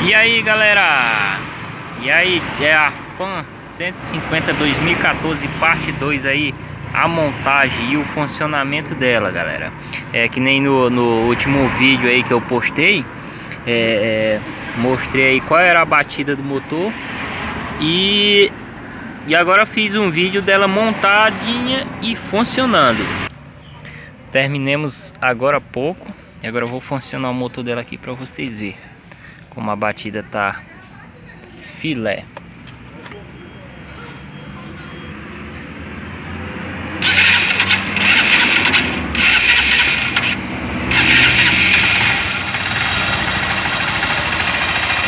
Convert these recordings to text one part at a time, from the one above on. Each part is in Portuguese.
E aí galera, e aí é a Fan 150 2014 parte 2 aí, a montagem e o funcionamento dela, galera. É que nem no último vídeo aí que eu postei, mostrei aí qual era a batida do motor e agora fiz um vídeo dela montadinha e funcionando. Terminemos agora há pouco e agora eu vou funcionar o motor dela aqui para vocês verem como a batida tá filé.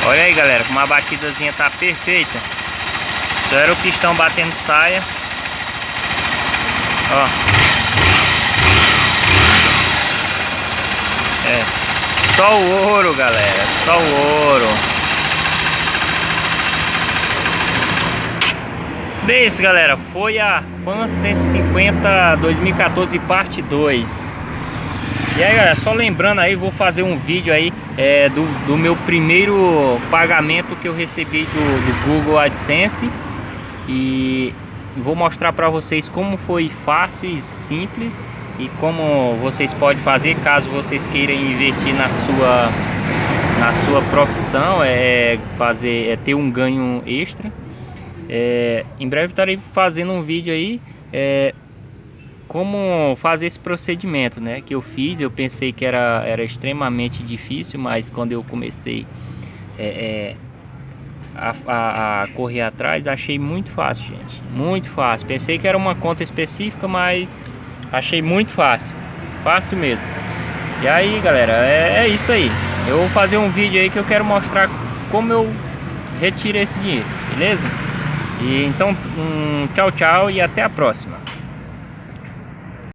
Olha aí galera, como a batidazinha tá perfeita. Só era o pistão batendo saia. Ó. Só o ouro, galera, só o ouro. Bem, isso galera, foi a Fan 150 2014 parte 2. E aí galera, só lembrando aí, vou fazer um vídeo aí do meu primeiro pagamento que eu recebi do Google AdSense. E vou mostrar para vocês como foi fácil e simples e como vocês podem fazer caso vocês queiram investir na sua profissão, ter um ganho extra. Em breve estarei fazendo um vídeo aí como fazer esse procedimento, né, que eu fiz. Eu pensei que era extremamente difícil, mas quando eu comecei a correr atrás, achei muito fácil, gente, muito fácil. Pensei que era uma conta específica, mas achei muito fácil, fácil mesmo. E aí galera, é isso aí. Eu vou fazer um vídeo aí que eu quero mostrar como eu retiro esse dinheiro, beleza? E então tchau, tchau e até a próxima.